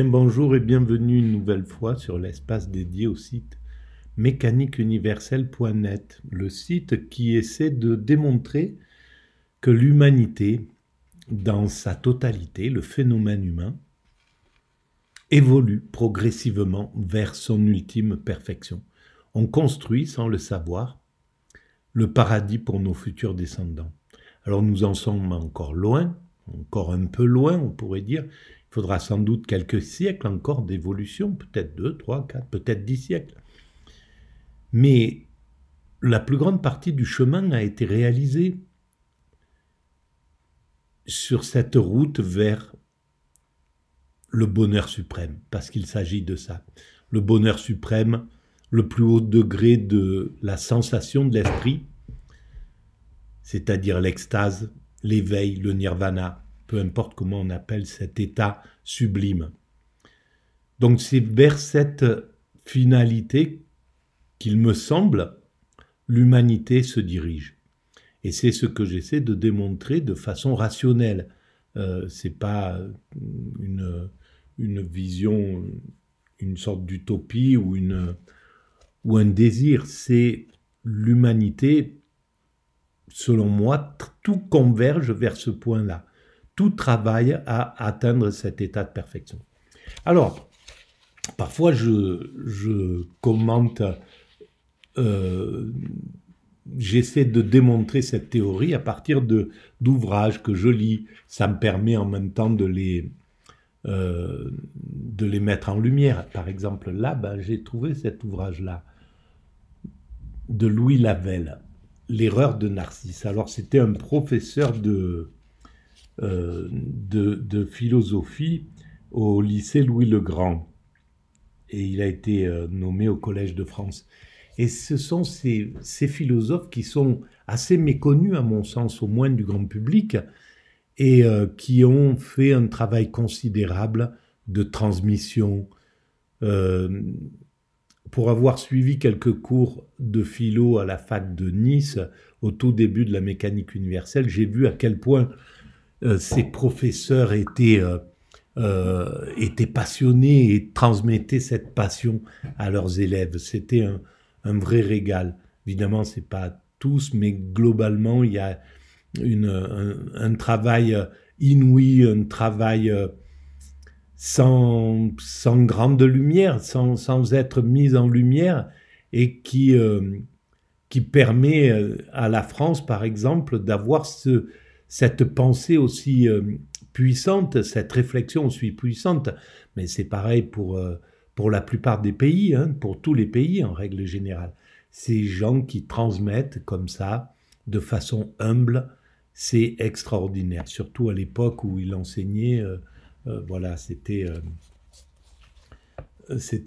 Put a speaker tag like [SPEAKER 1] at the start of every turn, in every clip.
[SPEAKER 1] Bonjour et bienvenue une nouvelle fois sur l'espace dédié au site mécaniqueuniverselle.net, le site qui essaie de démontrer que l'humanité, dans sa totalité, le phénomène humain, évolue progressivement vers son ultime perfection. On construit, sans le savoir, le paradis pour nos futurs descendants. Alors nous en sommes encore loin, encore un peu loin, on pourrait dire. Il faudra sans doute quelques siècles encore d'évolution, peut-être 2, 3, 4, peut-être 10 siècles. Mais la plus grande partie du chemin a été réalisée sur cette route vers le bonheur suprême, parce qu'il s'agit de ça. Le bonheur suprême, le plus haut degré de la sensation de l'esprit, c'est-à-dire l'extase, l'éveil, le nirvana, peu importe comment on appelle cet état sublime. Donc c'est vers cette finalité qu'il me semble l'humanité se dirige. Et c'est ce que j'essaie de démontrer de façon rationnelle. C'est pas une vision, une sorte d'utopie ou un désir. C'est l'humanité, selon moi, tout converge vers ce point-là. Tout travaille à atteindre cet état de perfection. Alors, parfois je commente, j'essaie de démontrer cette théorie à partir d'ouvrages que je lis. Ça me permet en même temps de les mettre en lumière. Par exemple, là, j'ai trouvé cet ouvrage-là de Louis Lavelle, L'erreur de Narcisse. Alors, c'était un professeur de philosophie au lycée Louis-le-Grand. Et il a été nommé au Collège de France. Et ce sont ces philosophes qui sont assez méconnus, à mon sens, au moins du grand public, et qui ont fait un travail considérable de transmission. Pour avoir suivi quelques cours de philo à la fac de Nice, au tout début de la mécanique universelle, j'ai vu à quel point ces professeurs étaient passionnés et transmettaient cette passion à leurs élèves. C'était un vrai régal. Évidemment, ce n'est pas tous, mais globalement, il y a un travail inouï, un travail sans grande lumière, sans être mis en lumière, et qui permet à la France, par exemple, d'avoir cette pensée aussi puissante, cette réflexion aussi puissante. Mais c'est pareil pour la plupart des pays, pour tous les pays en règle générale. Ces gens qui transmettent comme ça, de façon humble, c'est extraordinaire. Surtout à l'époque où il enseignait, voilà, c'était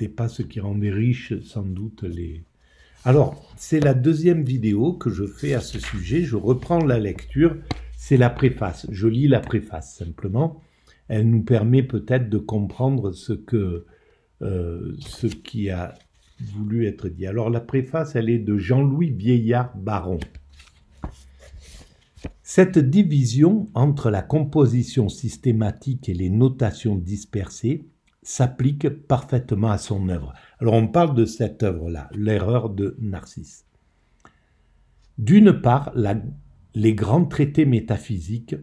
[SPEAKER 1] pas ce qui rendait riche sans doute les... Alors, c'est la deuxième vidéo que je fais à ce sujet. Je reprends la lecture. C'est la préface. Je lis la préface, simplement. Elle nous permet peut-être de comprendre ce qui a voulu être dit. Alors, la préface, elle est de Jean-Louis Vieillard-Baron. Cette division entre la composition systématique et les notations dispersées s'applique parfaitement à son œuvre. Alors, on parle de cette œuvre-là, L'erreur de Narcisse. D'une part, les grands traités métaphysiques,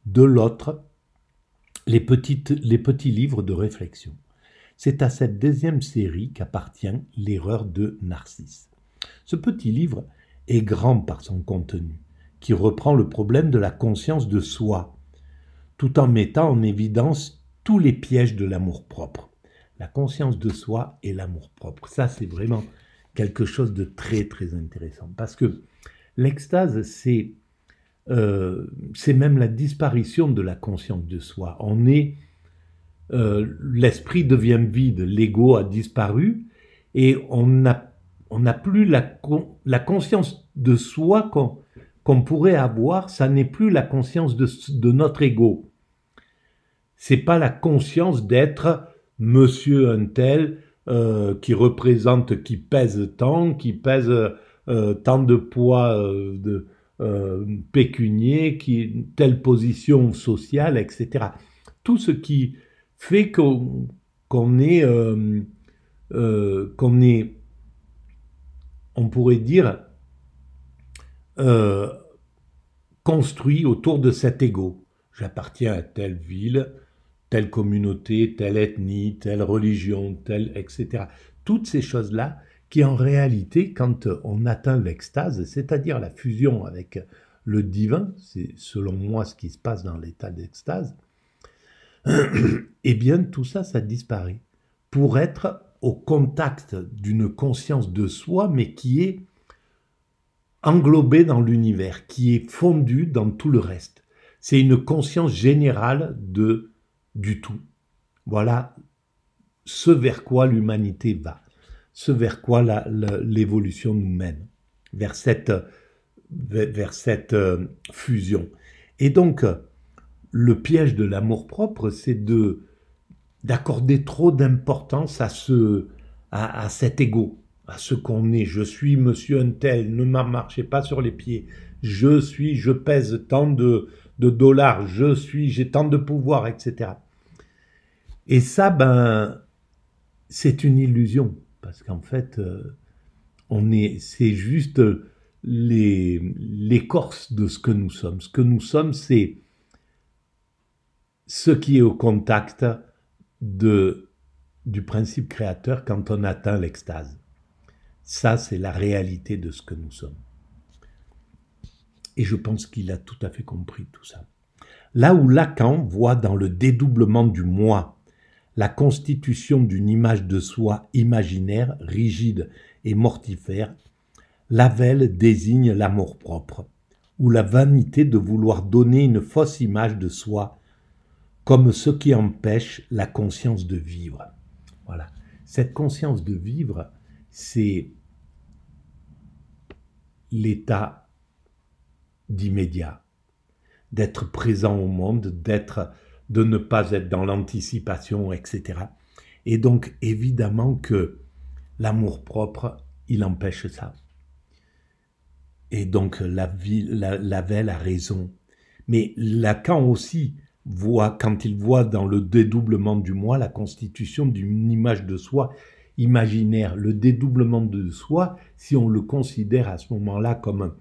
[SPEAKER 1] de l'autre, les petits livres de réflexion. C'est à cette deuxième série qu'appartient L'erreur de Narcisse. Ce petit livre est grand par son contenu, qui reprend le problème de la conscience de soi, tout en mettant en évidence tous les pièges de l'amour-propre. La conscience de soi et l'amour-propre, ça c'est vraiment quelque chose de très très intéressant, parce que l'extase, c'est même la disparition de la conscience de soi. L'esprit devient vide, l'ego a disparu, et on n'a plus la conscience de soi qu'on pourrait avoir. Ça n'est plus la conscience de notre ego. C'est pas la conscience d'être monsieur un tel qui représente, qui pèse tant, qui pèse tant de poids pécunier, telle position sociale, etc. Tout ce qui fait qu'on qu'on est, on pourrait dire, construit autour de cet ego. J'appartiens à telle ville, telle communauté, telle ethnie, telle religion, telle, etc. Toutes ces choses-là qui, en réalité, quand on atteint l'extase, c'est-à-dire la fusion avec le divin, c'est selon moi ce qui se passe dans l'état d'extase, eh bien tout ça, ça disparaît. Pour être au contact d'une conscience de soi, mais qui est englobée dans l'univers, qui est fondue dans tout le reste. C'est une conscience générale du tout. Voilà ce vers quoi l'humanité va, ce vers quoi l'évolution nous mène, vers cette fusion. Et donc, le piège de l'amour-propre, c'est d'accorder trop d'importance à cet ego, à ce qu'on est. Je suis monsieur un tel, ne marchez pas sur les pieds. Je pèse tant de dollars, j'ai tant de pouvoir, etc. Et ça, c'est une illusion, parce qu'en fait, c'est juste l'écorce de ce que nous sommes. Ce que nous sommes, c'est ce qui est au contact du principe créateur quand on atteint l'extase. Ça, c'est la réalité de ce que nous sommes. Et je pense qu'il a tout à fait compris tout ça. Là où Lacan voit dans le dédoublement du moi la constitution d'une image de soi imaginaire, rigide et mortifère, Lavelle désigne l'amour-propre, ou la vanité de vouloir donner une fausse image de soi comme ce qui empêche la conscience de vivre. Voilà. Cette conscience de vivre, c'est l'état d'immédiat, d'être présent au monde, de ne pas être dans l'anticipation, etc. Et donc, évidemment que l'amour-propre, il empêche ça. Et donc, Lavelle a raison. Mais Lacan aussi quand il voit dans le dédoublement du moi la constitution d'une image de soi imaginaire. Le dédoublement de soi, si on le considère à ce moment-là comme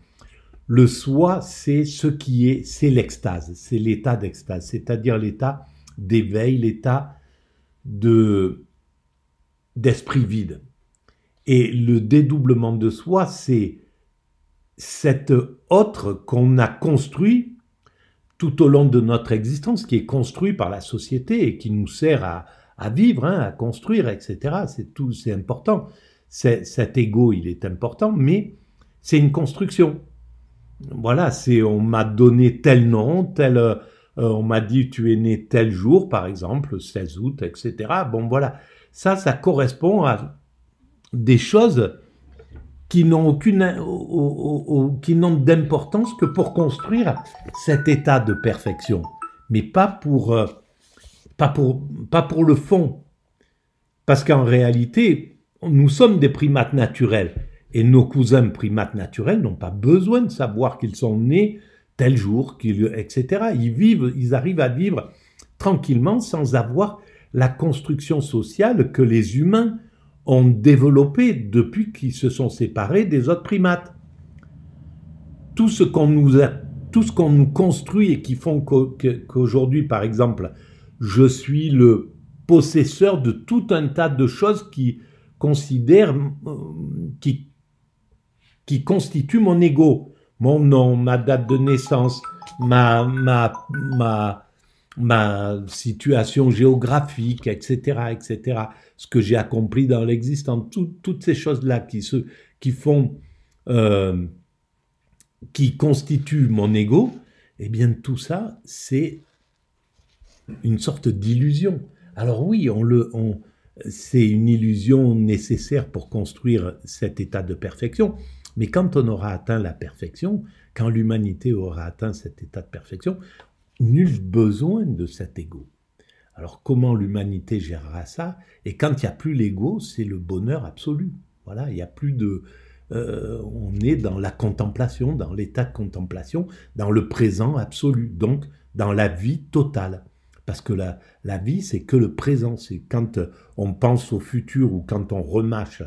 [SPEAKER 1] le soi, c'est c'est l'extase, c'est l'état d'extase, c'est-à-dire l'état d'éveil, l'état d'esprit vide. Et le dédoublement de soi, c'est cet autre qu'on a construit tout au long de notre existence, qui est construit par la société et qui nous sert à vivre, à construire, etc. C'est important. Cet ego, il est important, mais c'est une construction. Voilà, on m'a donné tel nom, on m'a dit tu es né tel jour, par exemple, 16 août, etc. Bon, voilà. Ça correspond à des choses qui n'ont d'importance que pour construire cet état de perfection, mais pas pour le fond. Parce qu'en réalité, nous sommes des primates naturels, et nos cousins primates naturels n'ont pas besoin de savoir qu'ils sont nés tel jour, etc. Ils arrivent à vivre tranquillement sans avoir la construction sociale que les humains ont développé depuis qu'ils se sont séparés des autres primates. Tout ce qu'on nous construit et qui font qu'aujourd'hui, par exemple, je suis le possesseur de tout un tas de choses qui constituent mon ego. Mon nom, ma date de naissance, ma situation géographique, etc., etc., ce que j'ai accompli dans l'existence, toutes ces choses-là qui constituent mon ego, eh bien tout ça, c'est une sorte d'illusion. Alors oui, c'est une illusion nécessaire pour construire cet état de perfection, mais quand on aura atteint la perfection, quand l'humanité aura atteint cet état de perfection, nul besoin de cet ego. Alors comment l'humanité gérera ça? Et quand il n'y a plus l'ego, c'est le bonheur absolu. Voilà, il n'y a plus on est dans la contemplation, dans l'état de contemplation, dans le présent absolu, donc dans la vie totale. Parce que la vie, c'est que le présent. C'est quand on pense au futur ou quand on remâche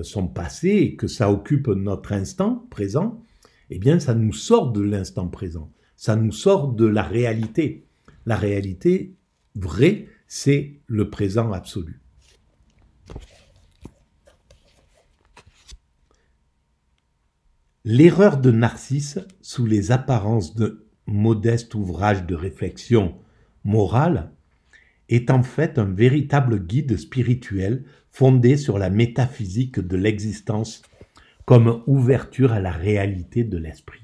[SPEAKER 1] son passé et que ça occupe notre instant présent, eh bien, ça nous sort de l'instant présent. Ça nous sort de la réalité. La réalité vraie, c'est le présent absolu. L'erreur de Narcisse, sous les apparences de modeste ouvrage de réflexion morale, est en fait un véritable guide spirituel fondé sur la métaphysique de l'existence comme ouverture à la réalité de l'esprit.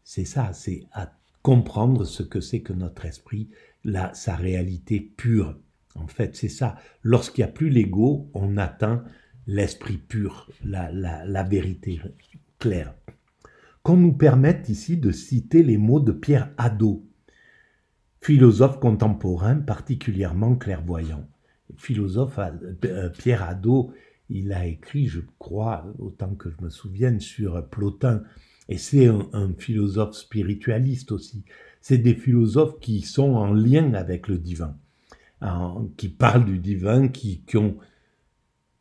[SPEAKER 1] C'est ça, c'est à comprendre ce que c'est que notre esprit, sa réalité pure. En fait, c'est ça. Lorsqu'il n'y a plus l'ego, on atteint l'esprit pur, la vérité claire. Qu'on nous permette ici de citer les mots de Pierre Hadot, philosophe contemporain particulièrement clairvoyant. Philosophe, Pierre Hadot, il a écrit, je crois, autant que je me souvienne, sur Plotin, et c'est un philosophe spiritualiste aussi. C'est des philosophes qui sont en lien avec le divin, qui parlent du divin,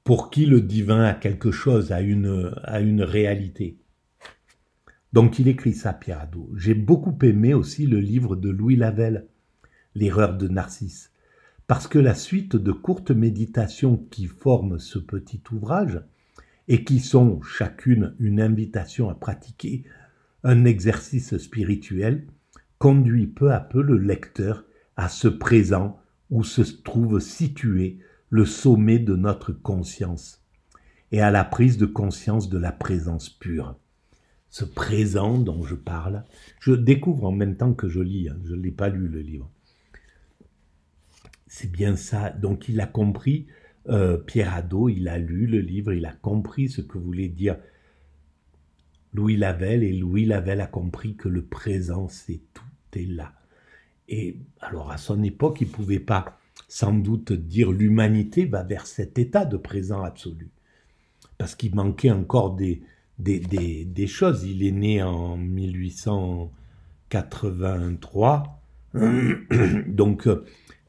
[SPEAKER 1] pour qui le divin a quelque chose, a une réalité. Donc il écrit ça, Pierre Hadot. J'ai beaucoup aimé aussi le livre de Louis Lavelle, L'erreur de Narcisse, parce que la suite de courtes méditations qui forment ce petit ouvrage, et qui sont chacune une invitation à pratiquer un exercice spirituel, conduit peu à peu le lecteur à ce présent où se trouve situé le sommet de notre conscience, et à la prise de conscience de la présence pure. Ce présent dont je parle, je découvre en même temps que je lis, je ne l'ai pas lu le livre. C'est bien ça, donc il a compris, Pierre Hadot, il a lu le livre, il a compris ce que voulait dire Louis Lavelle, et Louis Lavelle a compris que le présent, c'est tout est là. Et alors à son époque, il ne pouvait pas sans doute dire l'humanité va vers cet état de présent absolu, parce qu'il manquait encore des choses. Il est né en 1883, donc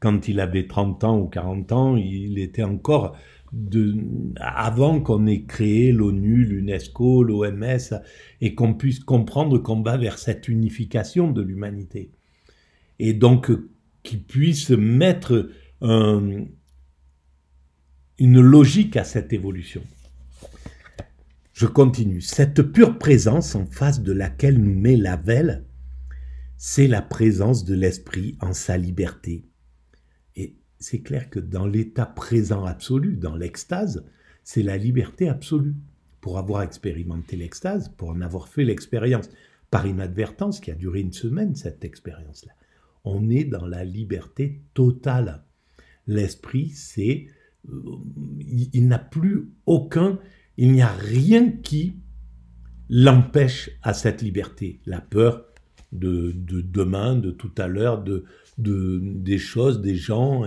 [SPEAKER 1] quand il avait 30 ans ou 40 ans, il était encore avant qu'on ait créé l'ONU, l'UNESCO, l'OMS, et qu'on puisse comprendre qu'on va vers cette unification de l'humanité. Et donc qu'il puisse mettre une logique à cette évolution. Je continue. Cette pure présence en face de laquelle nous met Lavelle, c'est la présence de l'esprit en sa liberté. Et c'est clair que dans l'état présent absolu, dans l'extase, c'est la liberté absolue. Pour avoir expérimenté l'extase, pour en avoir fait l'expérience par inadvertance, qui a duré une semaine, cette expérience-là, on est dans la liberté totale. L'esprit, il n'a plus il n'y a rien qui l'empêche à cette liberté. La peur de demain, de tout à l'heure, des choses, des gens,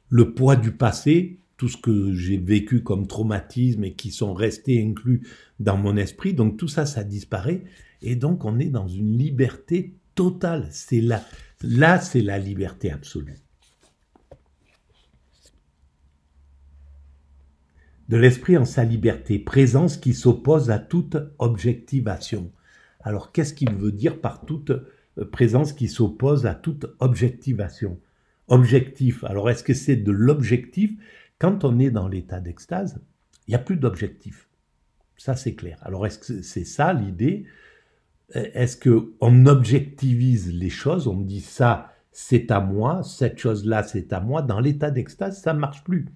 [SPEAKER 1] le poids du passé, tout ce que j'ai vécu comme traumatisme et qui sont restés inclus dans mon esprit, donc tout ça, ça disparaît, et donc on est dans une liberté totale. C'est là, c'est la liberté absolue. De l'esprit en sa liberté, présence qui s'oppose à toute objectivation. Alors, qu'est-ce qu'il veut dire par toute présence qui s'oppose à toute objectivation? Objectif, alors est-ce que c'est de l'objectif? Quand on est dans l'état d'extase, il n'y a plus d'objectif. Ça, c'est clair. Alors, est-ce que c'est ça l'idée? Est-ce qu'on objectivise les choses? On dit ça, c'est à moi, cette chose-là, c'est à moi. Dans l'état d'extase, ça ne marche plus.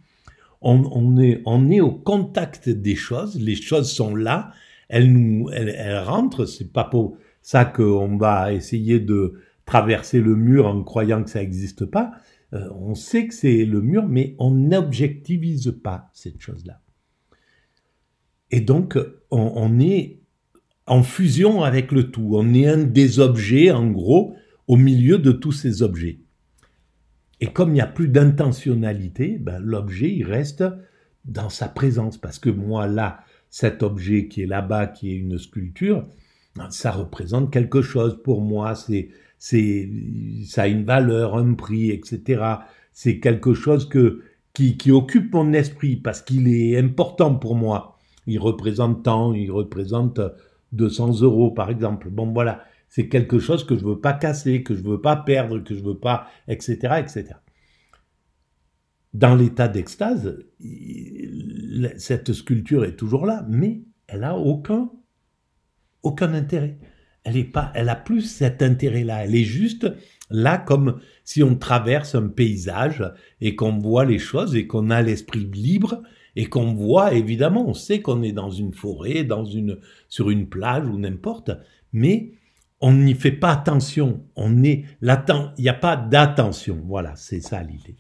[SPEAKER 1] On est au contact des choses, les choses sont là, elles rentrent, c'est pas pour ça qu'on va essayer de traverser le mur en croyant que ça n'existe pas. On sait que c'est le mur, mais on n'objectivise pas cette chose-là. Et donc, on est en fusion avec le tout. On est un des objets, en gros, au milieu de tous ces objets. Et comme il n'y a plus d'intentionnalité, l'objet, il reste dans sa présence. Parce que moi, là, cet objet qui est là-bas, qui est une sculpture, ça représente quelque chose. Pour moi, ça a une valeur, un prix, etc. C'est quelque chose qui occupe mon esprit parce qu'il est important pour moi. Il représente tant, il représente 200 € par exemple. Bon voilà, c'est quelque chose que je veux pas casser, que je veux pas perdre, que je veux pas, etc., etc. Dans l'état d'extase, cette sculpture est toujours là, mais elle a aucun intérêt. Elle a plus cet intérêt-là. Elle est juste là comme si on traverse un paysage et qu'on voit les choses et qu'on a l'esprit libre et qu'on voit, évidemment, on sait qu'on est dans une forêt, sur une plage ou n'importe, mais on n'y fait pas attention. Il n'y a pas d'attention. Voilà, c'est ça l'idée.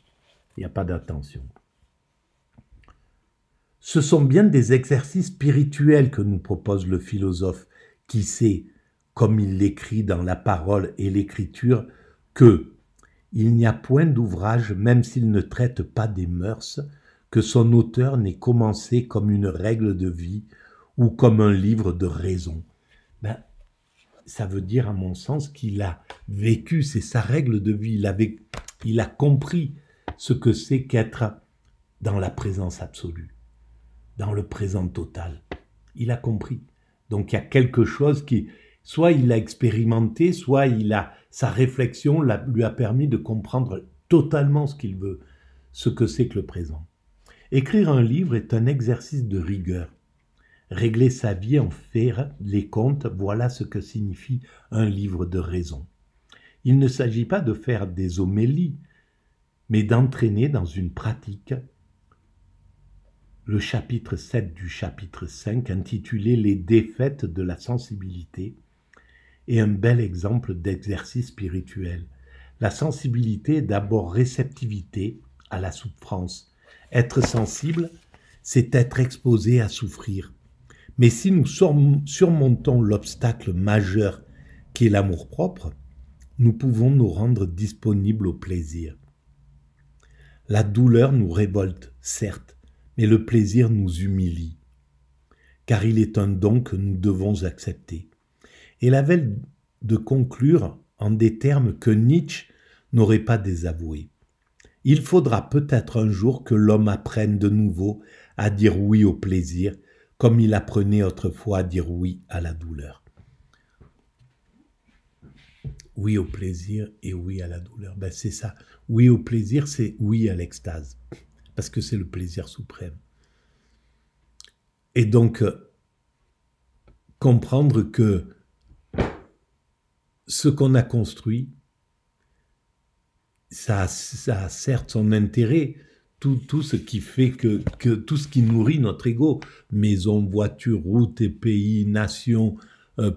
[SPEAKER 1] Il n'y a pas d'attention. Ce sont bien des exercices spirituels que nous propose le philosophe qui sait, comme il l'écrit dans la parole et l'écriture, que il n'y a point d'ouvrage, même s'il ne traite pas des mœurs, que son auteur n'ait commencé comme une règle de vie ou comme un livre de raison. Ben, ça veut dire, à mon sens, qu'il a vécu, c'est sa règle de vie, il a compris ce que c'est qu'être dans la présence absolue, dans le présent total. Il a compris. Donc il y a quelque chose qui, soit il a expérimenté, soit sa réflexion lui a permis de comprendre totalement ce qu'il veut, ce que c'est que le présent. Écrire un livre est un exercice de rigueur. Régler sa vie, en faire les comptes, voilà ce que signifie un livre de raison. Il ne s'agit pas de faire des homélies, mais d'entraîner dans une pratique le chapitre 7 du chapitre 5, intitulé « Les défaites de la sensibilité », est un bel exemple d'exercice spirituel. La sensibilité est d'abord réceptivité à la souffrance. Être sensible, c'est être exposé à souffrir. Mais si nous surmontons l'obstacle majeur qui est l'amour-propre, nous pouvons nous rendre disponibles au plaisir. La douleur nous révolte, certes, mais le plaisir nous humilie, car il est un don que nous devons accepter. Et la veille de conclure en des termes que Nietzsche n'aurait pas désavoués. Il faudra peut-être un jour que l'homme apprenne de nouveau à dire oui au plaisir, comme il apprenait autrefois à dire oui à la douleur. Oui au plaisir et oui à la douleur. Ben c'est ça. Oui au plaisir, c'est oui à l'extase. Parce que c'est le plaisir suprême. Et donc, comprendre que ce qu'on a construit, ça a certes son intérêt, tout ce qui fait que tout ce qui nourrit notre ego, maison, voiture, route et pays, nation,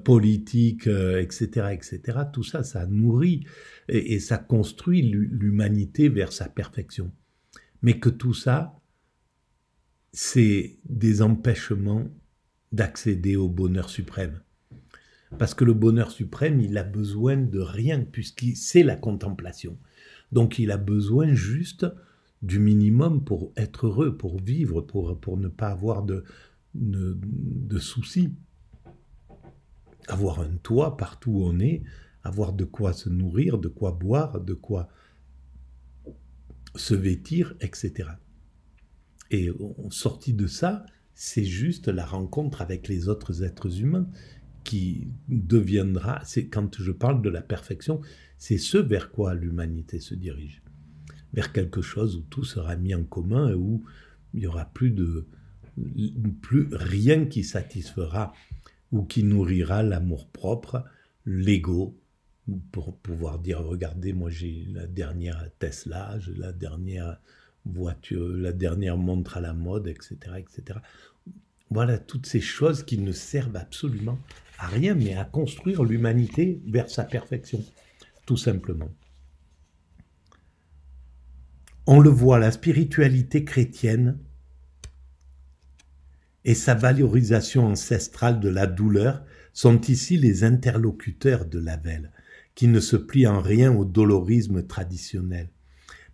[SPEAKER 1] politique, etc., etc., tout ça, ça nourrit et ça construit l'humanité vers sa perfection. Mais que tout ça, c'est des empêchements d'accéder au bonheur suprême. Parce que le bonheur suprême, il a besoin de rien, c'est la contemplation. Donc il a besoin juste du minimum pour être heureux, pour vivre, pour ne pas avoir de soucis. Avoir un toit partout où on est, avoir de quoi se nourrir, de quoi boire, de quoi se vêtir, etc. Et sorti de ça, c'est juste la rencontre avec les autres êtres humains qui deviendra, c'est quand je parle de la perfection, c'est ce vers quoi l'humanité se dirige. Vers quelque chose où tout sera mis en commun et où il n'y aura plus rien qui satisfera ou qui nourrira l'amour-propre, l'ego, pour pouvoir dire, regardez, moi j'ai la dernière Tesla, j'ai la dernière voiture, la dernière montre à la mode, etc., etc. Voilà, toutes ces choses qui ne servent absolument à rien, mais à construire l'humanité vers sa perfection, tout simplement. On le voit, la spiritualité chrétienne et sa valorisation ancestrale de la douleur sont ici les interlocuteurs de Lavelle, qui ne se plie en rien au dolorisme traditionnel.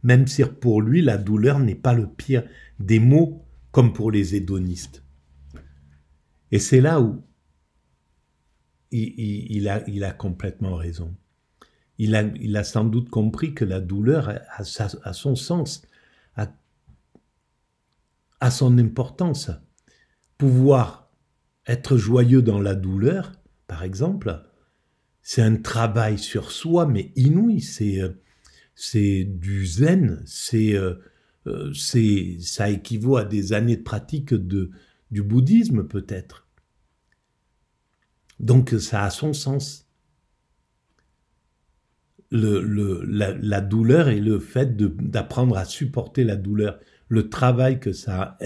[SPEAKER 1] Même si pour lui, la douleur n'est pas le pire des maux, comme pour les hédonistes. Et c'est là où il a complètement raison. il a sans doute compris que la douleur a son sens, a son importance. Pouvoir être joyeux dans la douleur, par exemple, c'est un travail sur soi, mais inouï. C'est du zen, ça équivaut à des années de pratique du bouddhisme, peut-être. Donc, ça a son sens. La douleur et le fait d'apprendre à supporter la douleur, le travail que ça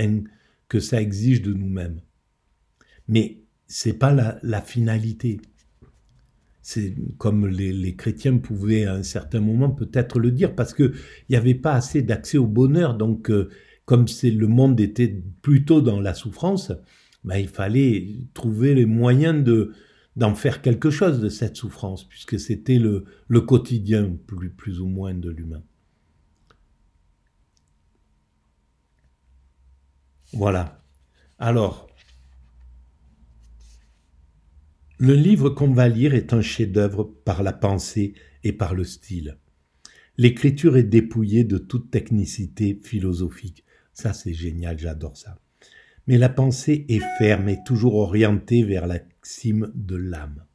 [SPEAKER 1] exige de nous-mêmes. Mais c'est pas la finalité. C'est comme les chrétiens pouvaient à un certain moment peut-être le dire, parce qu'il n'y avait pas assez d'accès au bonheur. Donc, comme le monde était plutôt dans la souffrance, ben, il fallait trouver les moyens d'en faire quelque chose de cette souffrance, puisque c'était le quotidien plus ou moins de l'humain. Voilà. Alors, le livre qu'on va lire est un chef-d'œuvre par la pensée et par le style. L'écriture est dépouillée de toute technicité philosophique. Ça, c'est génial, j'adore ça. Mais la pensée est ferme et toujours orientée vers la cime de l'âme.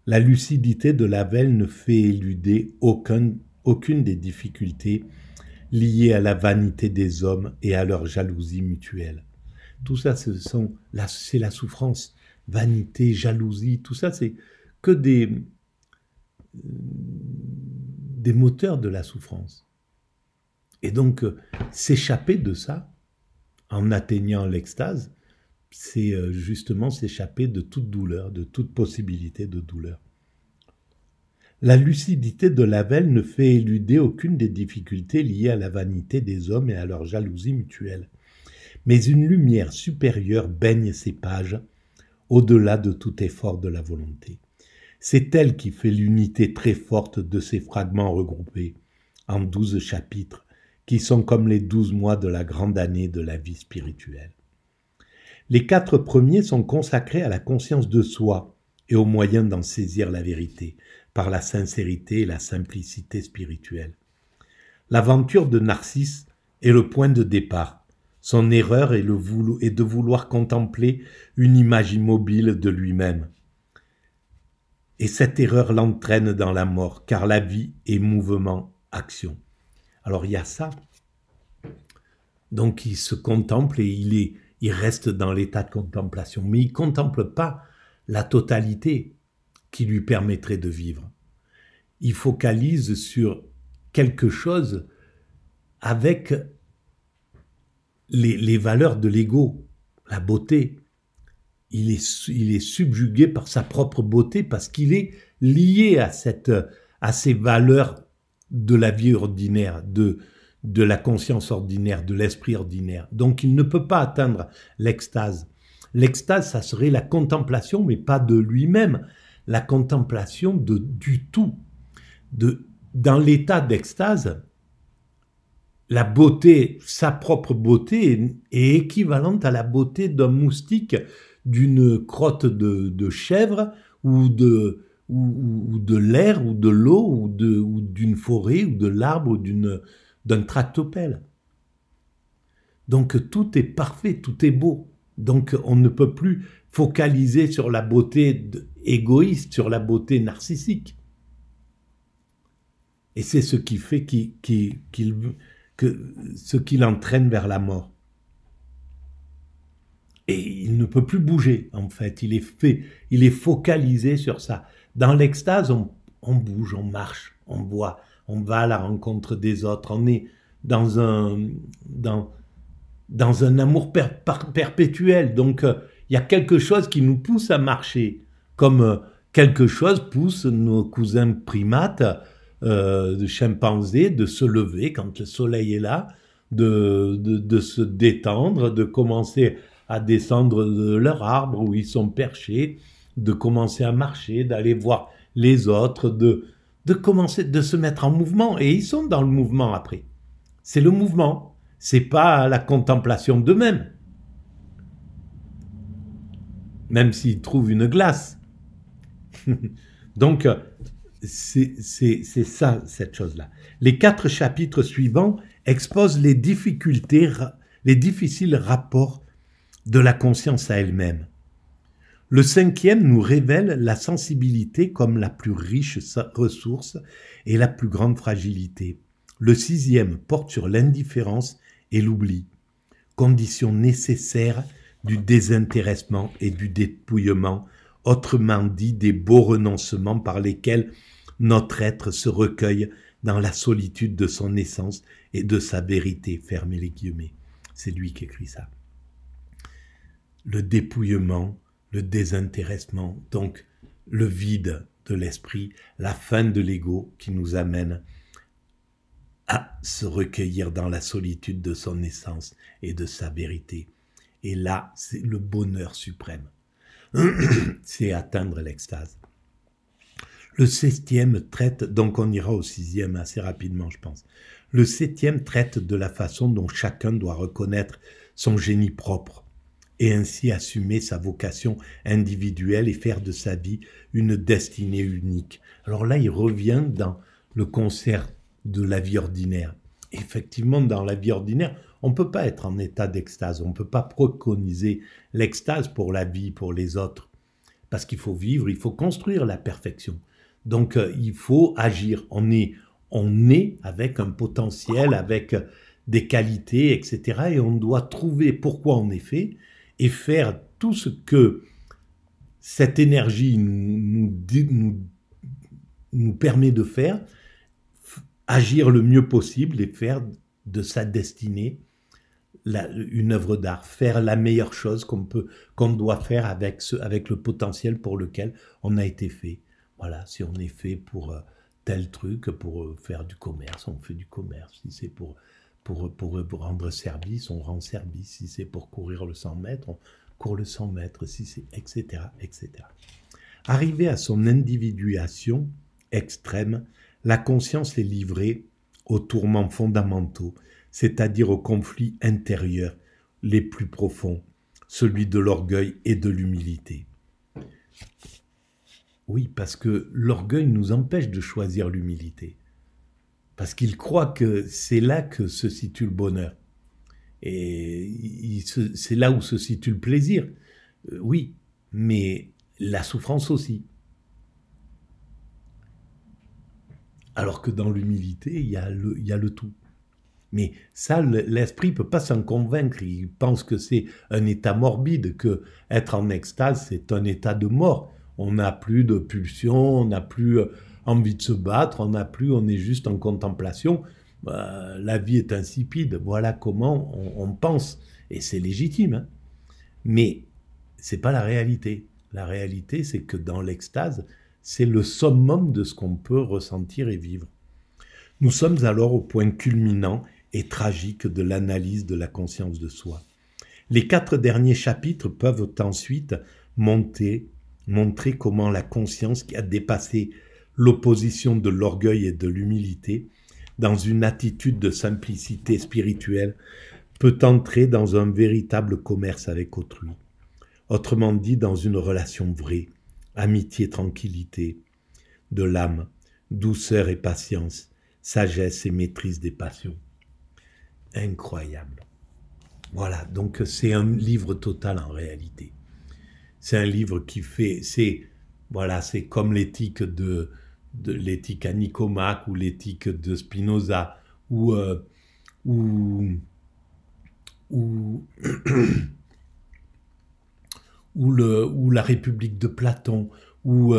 [SPEAKER 1] La lucidité de Lavelle ne fait éluder aucune des difficultés liées à la vanité des hommes et à leur jalousie mutuelle. Tout ça, c'est la souffrance. Vanité, jalousie, tout ça, c'est que des moteurs de la souffrance. Et donc, s'échapper de ça, en atteignant l'extase, c'est justement s'échapper de toute douleur, de toute possibilité de douleur. La lucidité de Lavelle ne fait éluder aucune des difficultés liées à la vanité des hommes et à leur jalousie mutuelle. Mais une lumière supérieure baigne ces pages, au-delà de tout effort de la volonté. C'est elle qui fait l'unité très forte de ces fragments regroupés en 12 chapitres, qui sont comme les 12 mois de la grande année de la vie spirituelle. Les 4 premiers sont consacrés à la conscience de soi et aux moyens d'en saisir la vérité, par la sincérité et la simplicité spirituelle. L'aventure de Narcisse est le point de départ. Son erreur est de vouloir contempler une image immobile de lui-même. Et cette erreur l'entraîne dans la mort, car la vie est mouvement, action. Alors il y a ça. Donc il se contemple et il reste dans l'état de contemplation. Mais il ne contemple pas la totalité qui lui permettrait de vivre. Il focalise sur quelque chose avec les valeurs de l'ego, la beauté. Il est subjugué par sa propre beauté parce qu'il est lié à ces valeurs de la vie ordinaire, de la conscience ordinaire, de l'esprit ordinaire. Donc il ne peut pas atteindre l'extase. L'extase, ça serait la contemplation, mais pas de lui-même, la contemplation du tout. Dans l'état d'extase, la beauté, sa propre beauté, est équivalente à la beauté d'un moustique, d'une crotte de chèvre, ou de l'air, ou de l'eau, ou d'une forêt, ou de l'arbre, ou d'un tractopelle. Donc tout est parfait, tout est beau. Donc on ne peut plus focaliser sur la beauté égoïste, sur la beauté narcissique. Et c'est ce qui fait ce qui l'entraîne vers la mort. Et il ne peut plus bouger, en fait. Il est focalisé sur ça. Dans l'extase, on bouge, on marche, on voit, on va à la rencontre des autres. On est dans un amour perpétuel. Donc, il y a quelque chose qui nous pousse à marcher, comme quelque chose pousse nos cousins primates, de chimpanzés, de se lever quand le soleil est là, de se détendre, de commencer à descendre de leur arbre où ils sont perchés, de commencer à marcher, d'aller voir les autres, de commencer, de se mettre en mouvement. Et ils sont dans le mouvement après. C'est le mouvement. C'est pas la contemplation d'eux-mêmes. Même s'ils trouvent une glace. Donc, c'est ça, cette chose-là. Les 4 chapitres suivants exposent les difficiles rapports de la conscience à elle-même. Le 5e nous révèle la sensibilité comme la plus riche ressource et la plus grande fragilité. Le 6e porte sur l'indifférence et l'oubli, condition nécessaire du désintéressement et du dépouillement, autrement dit des beaux renoncements par lesquels notre être se recueille dans la solitude de son essence et de sa vérité. Fermez les guillemets. C'est lui qui écrit ça. Le dépouillement, le désintéressement, donc le vide de l'esprit, la fin de l'ego qui nous amène à se recueillir dans la solitude de son essence et de sa vérité. Et là, c'est le bonheur suprême. C'est atteindre l'extase. Le 7e traite, donc on ira au 6e assez rapidement, je pense. Le 7e traite de la façon dont chacun doit reconnaître son génie propre et ainsi assumer sa vocation individuelle et faire de sa vie une destinée unique. Alors là, il revient dans le concert de la vie ordinaire. Effectivement, dans la vie ordinaire, on ne peut pas être en état d'extase, on ne peut pas préconiser l'extase pour la vie, pour les autres, parce qu'il faut vivre, il faut construire la perfection. Donc, il faut agir. On est avec un potentiel, avec des qualités, etc. Et on doit trouver pourquoi on est fait et faire tout ce que cette énergie nous permet de faire, agir le mieux possible et faire de sa destinée une œuvre d'art, faire la meilleure chose qu'on doit faire avec le potentiel pour lequel on a été fait. Voilà, si on est fait pour tel truc, pour faire du commerce, on fait du commerce. Si c'est pour rendre service, on rend service. Si c'est pour courir le 100 mètres, on court le 100 mètres, si c'est, etc., etc. Arrivé à son individuation extrême, la conscience est livrée aux tourments fondamentaux, c'est-à-dire aux conflits intérieurs les plus profonds, celui de l'orgueil et de l'humilité. Oui, parce que l'orgueil nous empêche de choisir l'humilité. Parce qu'il croit que c'est là que se situe le bonheur. Et c'est là où se situe le plaisir. Oui, mais la souffrance aussi. Alors que dans l'humilité, il y a le tout. Mais ça, l'esprit ne peut pas s'en convaincre. Il pense que c'est un état morbide, que être en extase, c'est un état de mort. On n'a plus de pulsion, on n'a plus envie de se battre, on est juste en contemplation. La vie est insipide. Voilà comment on pense. Et c'est légitime. Hein. Mais ce n'est pas la réalité. La réalité, c'est que dans l'extase, c'est le summum de ce qu'on peut ressentir et vivre. Nous sommes alors au point culminant et tragique de l'analyse de la conscience de soi. Les 4 derniers chapitres peuvent ensuite montrer comment la conscience qui a dépassé l'opposition de l'orgueil et de l'humilité dans une attitude de simplicité spirituelle peut entrer dans un véritable commerce avec autrui. Autrement dit, dans une relation vraie, amitié, tranquillité de l'âme, douceur et patience, sagesse et maîtrise des passions. Incroyable. Voilà, donc c'est un livre total en réalité. C'est un livre qui fait, c'est comme l'éthique de l'éthique à Nicomaque ou l'éthique de Spinoza ou la République de Platon ou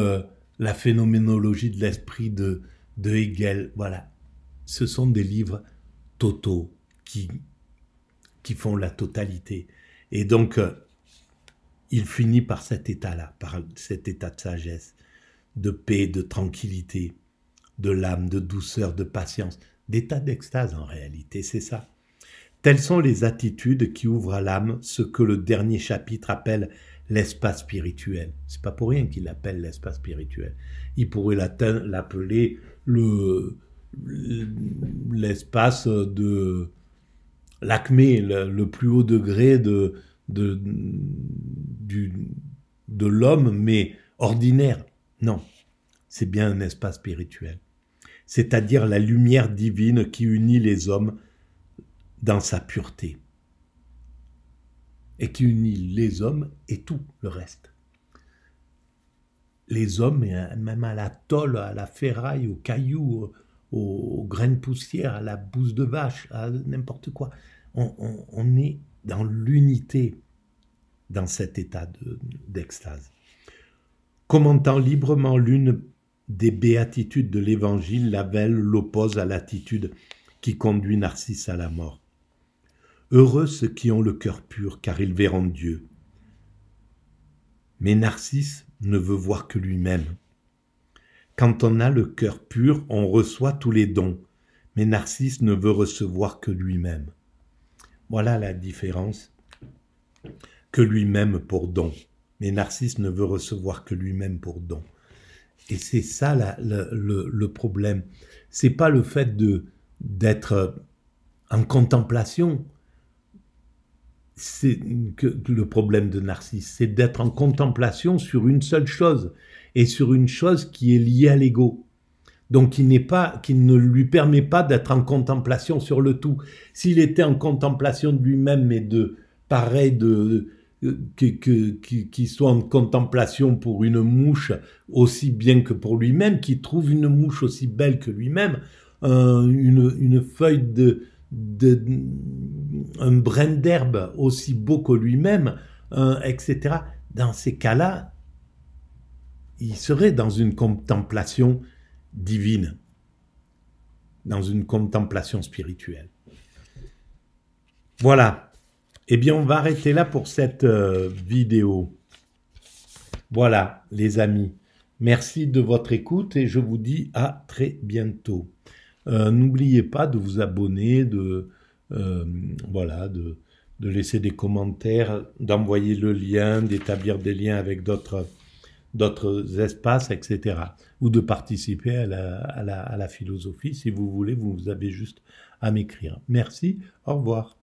[SPEAKER 1] la phénoménologie de l'esprit de Hegel. Voilà, ce sont des livres totaux qui font la totalité. Et donc, il finit par cet état-là, par cet état de sagesse, de paix, de tranquillité, de l'âme, de douceur, de patience, d'état d'extase en réalité, c'est ça. Telles sont les attitudes qui ouvrent à l'âme ce que le dernier chapitre appelle l'espace spirituel. C'est pas pour rien qu'il l'appelle l'espace spirituel. Il pourrait l'appeler l'espace de l'acmé, le plus haut degré de l'homme, mais ordinaire. Non, c'est bien un espace spirituel. C'est-à-dire la lumière divine qui unit les hommes dans sa pureté. Et qui unit les hommes et tout le reste. Les hommes, même à la tôle, à la ferraille, aux cailloux, aux graines de poussière, à la bouse de vache, à n'importe quoi. On est dans l'unité, dans cet état d'extase. Commentant librement l'une des béatitudes de l'Évangile, Lavelle l'oppose à l'attitude qui conduit Narcisse à la mort. Heureux ceux qui ont le cœur pur, car ils verront Dieu. Mais Narcisse ne veut voir que lui-même. Quand on a le cœur pur, on reçoit tous les dons, mais Narcisse ne veut recevoir que lui-même. Voilà la différence. Que lui-même pour don. Mais Narcisse ne veut recevoir que lui-même pour don. Et c'est ça le problème. C'est pas le fait d'être en contemplation. C'est que le problème de Narcisse, c'est d'être en contemplation sur une seule chose, et sur une chose qui est liée à l'ego. Donc qui ne lui permet pas d'être en contemplation sur le tout. S'il était en contemplation de lui-même, mais qui soit en contemplation pour une mouche aussi bien que pour lui-même, qui trouve une mouche aussi belle que lui-même, une feuille un brin d'herbe aussi beau que lui-même, etc. Dans ces cas-là, il serait dans une contemplation divine, dans une contemplation spirituelle. Voilà. Eh bien, on va arrêter là pour cette vidéo. Voilà, les amis. Merci de votre écoute et je vous dis à très bientôt. N'oubliez pas de vous abonner, de laisser des commentaires, d'envoyer le lien, d'établir des liens avec d'autres espaces, etc. Ou de participer à la philosophie. Si vous voulez, vous avez juste à m'écrire. Merci, au revoir.